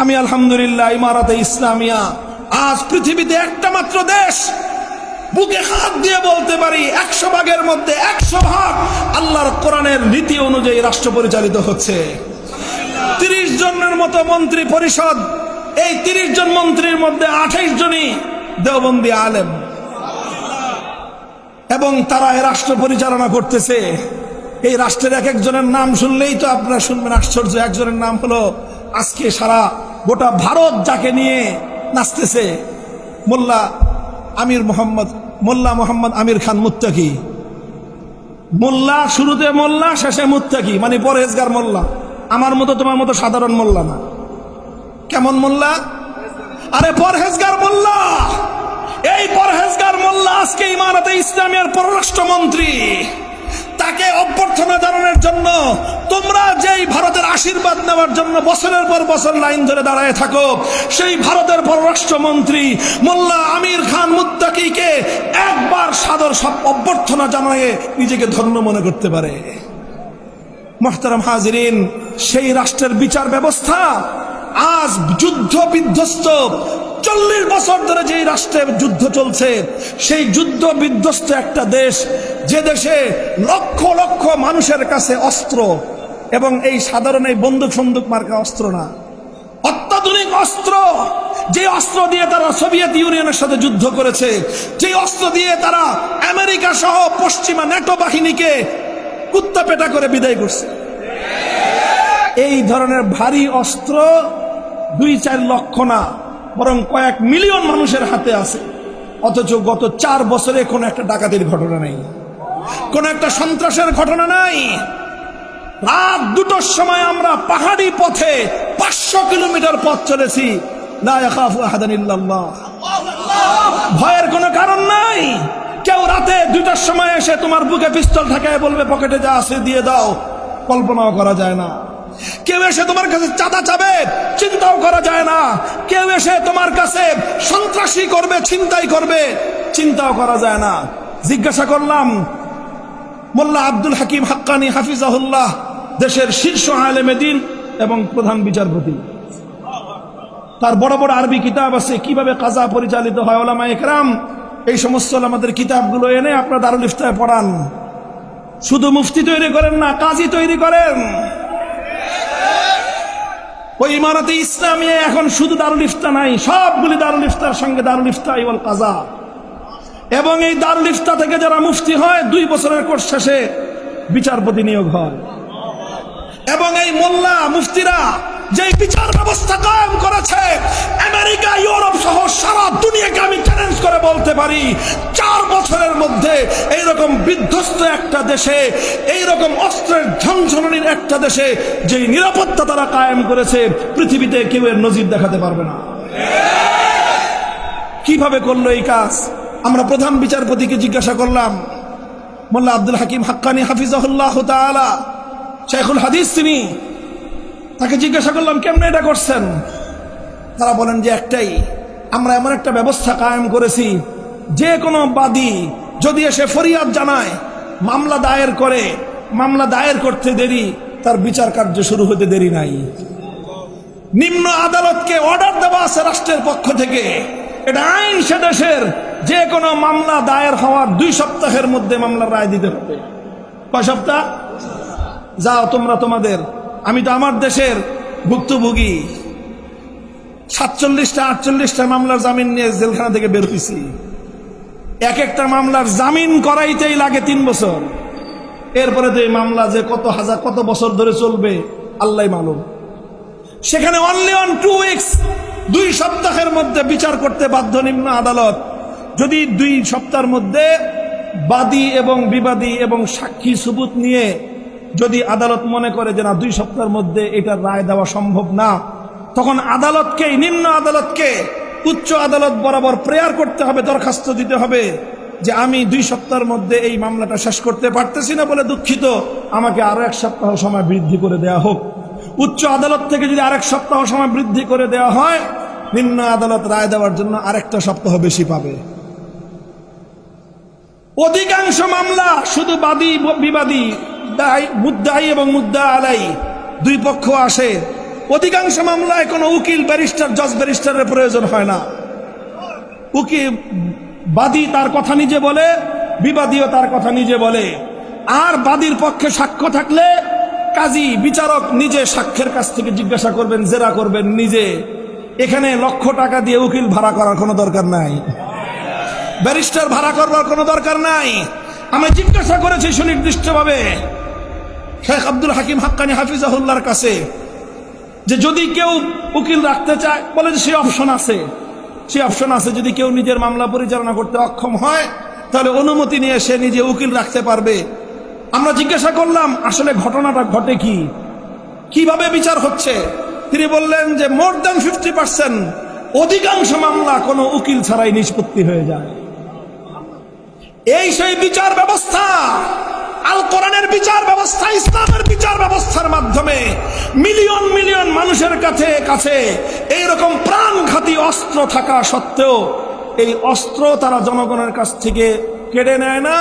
আমি আলহামদুলিল্লাহ ইমারাতে ইসলামিয়া আজ পৃথিবীতে একটা মাত্র দেশ, বুকে হাত দিয়ে বলতে পারি 100 ভাগের মধ্যে 100 ভাগ আল্লাহর কোরআনের নীতি অনুযায়ী রাষ্ট্র পরিচালিত হচ্ছে। 30 জনের মতো মন্ত্রী পরিষদ, এই 30 জন মন্ত্রীর মধ্যে 28 জনই দেওবন্দি আলেম, এবং তারা এই রাষ্ট্র পরিচালনা করতেছে। এই রাষ্ট্রের এক একজনের নাম শুনলেই তো আপনারা শুনবেন আশ্চর্য। একজনের নাম হলো আজকে সারা গোটা ভারত যাকে নিয়ে নাচতেছে, মোল্লা মোহাম্মদ আমির খান মুত্তাকি। মোল্লা, শুরুতে মোল্লা, শেষে মুত্তাকি, মানে পরহেজগার মোল্লা। আমার মতো তোমার মতো সাধারণ মোল্লা না। কেমন মোল্লা? আরে পরহেজগার মোল্লা। এই পরহেজগার মোল্লা আজকে ইমারতে ইসলামিয়ার পররাষ্ট্রমন্ত্রী। তাকে অভ্যর্থনা জানানোর জন্য তোমরা যেই ভারতের আশীর্বাদ নেওয়ার জন্য বছরের পর বছর লাইন ধরে দাঁড়ায় থাকো, সেই ভারতের পররাষ্ট্রমন্ত্রী মোল্লা আমির খান মুত্তাকিকে একবার সাদর অভ্যর্থনা জানিয়ে নিজেকে ধন্য মনে করতে পারে। মুহতারাম হাজিরিন, সেই রাষ্ট্রের বিচার ব্যবস্থা আজ যুদ্ধ বিধ্বস্ত। 40 বছর ধরে যেই রাষ্ট্রে যুদ্ধ চলছে, সেই যুদ্ধ বিধ্বস্ত একটা দেশ, যে দেশে লক্ষ লক্ষ মানুষের কাছে অস্ত্র, এবং এই সাধারণ এই বন্দুক মার্কা অস্ত্র না, অত্যাধুনিক অস্ত্র, যে অস্ত্র দিয়ে তারা সোভিয়েত ইউনিয়নের সাথে যুদ্ধ করেছে, যে অস্ত্র দিয়ে তারা আমেরিকা সহ পশ্চিমা ন্যাটো বাহিনীকে কুত্তা পেটা করে বিদায় করছে। এই ধরনের ভারী অস্ত্র 2-4 লক্ষ না, বরং কয়েক মিলিয়ন মানুষের হাতে আছে। অথচ গত 4 বছরে কোনো একটা ডাকাতির ঘটনা নেই, কোন একটা সন্ত্রাসের ঘটনা নাই। রাত 2টোর সময় আমরা পাহাড়ি পথে 500 কিলোমিটার পথ চলেছি। লা ইয়াখাফু আহাদান ইল্লাল্লাহ, ভয়ের কোনো কারণ নাই। কেউ রাতে 2টার সময় এসে তোমার বুকে পিস্তল ঠেকায় বলবে পকেটে যা আছে দিয়ে দাও, কল্পনাও করা যায় না। কেউ এসে তোমার কাছে চাঁদা চাবে, চিন্তাও করা যায় না। কেউ এসে তোমার কাছে সন্ত্রাসী করবে, ছিনতাই করবে, চিন্তাও করা যায় না। জিজ্ঞাসা করলাম মোল্লা আব্দুল হাকিম হাক্কানি হাফিজাহুল্লাহ, দেশের শীর্ষ আলেমে দ্বীন এবং প্রধান বিচারপতি, তার বড় বড় আরবি কিতাব আছে কিভাবে কাজা পরিচালিত হয়। ওলামায়ে কেরাম এই সমস্ত আমাদের কিতাবগুলো এনে আপনারা দারুল ইফতায় পড়ান। শুধু মুফতি তৈরি করেন না, কাজী তৈরি করেন। ওই ইমারতে ইসলামিয়া এখন শুধু দারুল ইফতা নাই, সবগুলি দারুল ইফতার সঙ্গে দারুল ইফতা ওয়াল কাজা। এবং এই দারুল ইফতা থেকে যারা মুফতি হয় 2 বছরের কোর্স শেষে বিচারপতি নিয়োগ হয়। এবং এই মোল্লা মুফতিরা যে বিচার ব্যবস্থা কায়েম করেছে, আমেরিকা, ইউরোপ সহ সারা দুনিয়াকে আমি চ্যালেঞ্জ করে বলতে পারি 4 বছরের মধ্যে এইরকম বিধ্বস্ত একটা দেশে, এইরকম অস্ত্রের ঝনঝনানির একটা দেশে যে নিরাপত্তা তারা কায়েম করেছে, পৃথিবীতে কেউ এর নজির দেখাতে পারবে না। কিভাবে করলো এই কাজ? আমরা প্রধান বিচারপতিকে জিজ্ঞাসা করলাম, মোল্লা আব্দুল হাকিম হাক্কানি হাফিজাহুল্লাহ তাআলা, শাইখুল হাদিস তিনি, তাকে জিজ্ঞাসা করলাম কেমনে এটা করছেন? তারা বলেন যে একটাই, আমরা এমন একটা ব্যবস্থা কায়েম করেছি, যে কোনো বাদী যদি এসে ফরিয়াদ জানায়, মামলা দায়ের করে, মামলা দায়ের করতে দেরি, তার বিচার কার্য শুরু হতে দেরি নাই। নিম্ন আদালতকে অর্ডার দেওয়া আছে রাষ্ট্রের পক্ষ থেকে, এটা আইন, সে দেশের যে কোনো মামলা দায়ের হওয়ার 2 সপ্তাহের মধ্যে মামলার রায় দিতে হবে। কয় সপ্তাহ? যাও তোমরা তোমাদের, আমি তো আমার দেশের ভুক্তভোগী, 47টা 48টা মামলার জামিন নিয়ে জেলখানা থেকে বের হয়েছি। এক একটা মামলার জামিন করাইতেই লাগে 3 বছর। এরপরে তো এই মামলা যে কত বছর ধরে চলবে আল্লাহ মালুম। সেখানে অনলি অন 2 উইকস, 2 সপ্তাহের মধ্যে বিচার করতে বাধ্য নিম্ন আদালত। যদি 2 সপ্তাহের মধ্যে বাদী এবং বিবাদী এবং সাক্ষী সুবুত নিয়ে যদি আদালত মনে করে যে না 2 সপ্তাহের মধ্যে এটার রায় দেওয়া সম্ভব না, তখন আদালতকে, নিম্ন আদালতকে উচ্চ আদালত বরাবর প্রেয়ার করতে হবে, দরখাস্ত দিতে হবে যে আমি 2 সপ্তাহের মধ্যে এই মামলাটা শেষ করতে পারতেছি না বলে দুঃখিত, আমাকে আরো 1 সপ্তাহ সময় বৃদ্ধি করে দেওয়া হোক। উচ্চ আদালত থেকে যদি আরেক সপ্তাহ সময় বৃদ্ধি করে দেওয়া হয়, নিম্ন আদালত রায় দেওয়ার জন্য আরেকটা সপ্তাহ বেশি পাবে। অধিকাংশ মামলা শুধু বাদী বিবাদী, মুদ্দাই এবং মুদ্দা আলাই 2 পক্ষ আসে, অধিকাংশ মামলায় কোনো উকিল, ব্যারিস্টার, জজ ব্যারিস্টারের প্রয়োজন হয় না। উকিল বাদী তার কথা নিজে বলে, বিবাদীও তার কথা নিজে বলে। আর বাদীর পক্ষে সাক্ষ্য থাকলে কাজী, বিচারক নিজে সাক্ষ্যের কাছ থেকে জিজ্ঞাসা করবেন, জেরা করবেন নিজে। এখানে লক্ষ টাকা দিয়ে উকিল ভাড়া করার কোনো দরকার নাই, ব্যারিস্টার ভাড়া করবার কোনো দরকার নাই। আমি জিজ্ঞাসা করেছি সুনির্দিষ্টভাবে শেখ আব্দুল হাকিম হাক্কানি হাফিজাহুল্লাহর কাছে যে যদি কেউ উকিল রাখতে চায়, বলে যে সেই অপশন আছে, সেই অপশন আছে। যদি কেউ নিজের মামলা পরিচালনা করতে অক্ষম হয় তাহলে অনুমতি নিয়ে সে নিজে উকিল রাখতে পারবে। আমরা জিজ্ঞাসা করলাম আসলে ঘটনাটা ঘটে কি, কিভাবে বিচার হচ্ছে। তিনি বললেন যে মোর দ্যান 50%, অধিকাংশ মামলা কোনো উকিল ছাড়াই নিষ্পত্তি হয়ে যায়। এই সেই বিচার ব্যবস্থা, আল কোরআনের বিচার ব্যবস্থা, ইসলামের বিচার ব্যবস্থার মাধ্যমে মিলিয়ন মিলিয়ন মানুষের কাছে এইরকম প্রাণঘাতী অস্ত্র থাকা সত্ত্বেও এই অস্ত্র তারা জনগণের কাছ থেকে কেড়ে নেয় না।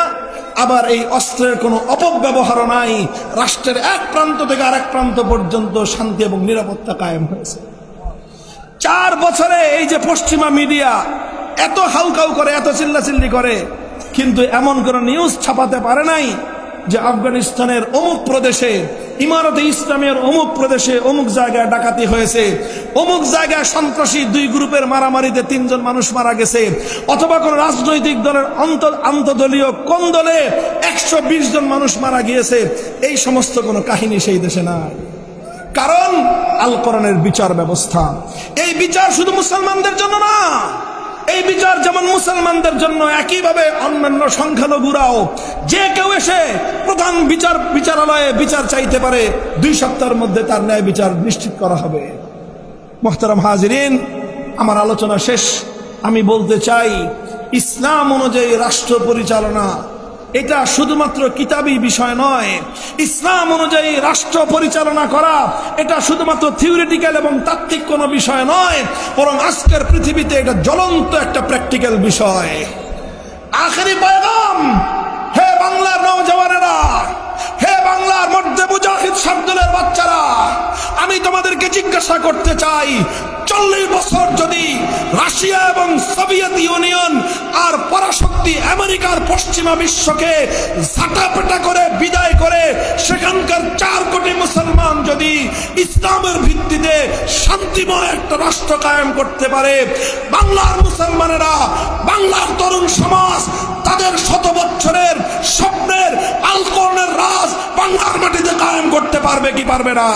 আবার এই অস্ত্রের কোনো অপব্যবহারও নাই। রাষ্ট্রের এক প্রান্ত থেকে আরেক প্রান্ত পর্যন্ত শান্তি এবং নিরাপত্তা কায়েম হয়েছে। 4 বছরে এই যে পশ্চিমা মিডিয়া এত হাউকাউ করে, এত চিল্লাচিল্লি করে, কিন্তু এমন কোন নিউজ ছাপাতে পারে নাই যে আফগানিস্তানের অমুক প্রদেশে, ইমারতে ইসলামের অমুক প্রদেশে অমুক জায়গায় ডাকাতি হয়েছে, অমুক জায়গায় সন্ত্রাসী 2 গ্রুপের মারামারিতে 3 জন মানুষ মারা গেছে, অথবা কোন রাজনৈতিক দলের আন্তদলীয় কোন দলে 120 জন মানুষ মারা গিয়েছে। এই সমস্ত কোনো কাহিনী সেই দেশে নাই। কারণ আল কোরআনের বিচার ব্যবস্থা। এই বিচার শুধু মুসলমানদের জন্য না, এই বিচার যেমন মুসলমানদের জন্য, একইভাবে অন্যান্য সংখ্যালঘুরাও যে কেউ এসে প্রধান বিচারালয়ে বিচার চাইতে পারে, 2 সপ্তাহের মধ্যে তার ন্যায় বিচার নিশ্চিত করা হবে। মুহতারাম হাজিরিন, আমার আলোচনা শেষ। আমি বলতে চাই, ইসলাম অনুযায়ী রাষ্ট্র পরিচালনা এটা শুধুমাত্র কিতাবী বিষয় নয়। ইসলাম অনুযায়ী রাষ্ট্র পরিচালনা করা এটা শুধুমাত্র থিওরিটিক্যাল এবং তাত্ত্বিক কোনো বিষয় নয়, বরং আজকের পৃথিবীতে এটা জ্বলন্ত একটা প্র্যাকটিক্যাল বিষয়। আখেরি পয়গাম, হে বাংলার নওজওয়ানেরা, হে বাংলার মধ্যে মুজাহিদ শাবদুলের বাচ্চারা, আমি তোমাদেরকে জিজ্ঞাসা করতে চাই, 40 বছর যদি রাশিয়া এবং সোভিয়েত ইউনিয়ন আর পরাশক্তি আমেরিকার পশ্চিমা বিশ্বকে ঝাঁটাপেটা করে বিদায় করে সেখানকার 4 কোটি মুসলমান যদি ইসলামের ভিত্তিতে শান্তিময় একটা রাষ্ট্র কায়েম করতে পারে, বাংলার মুসলমানেরা, বাংলার তরুণ সমাজ তাদের 100 বছরের স্বপ্নের আল কোরআনের রাজ বাংলার মাটিতে কায়েম করতে পারবে কি পারবে না?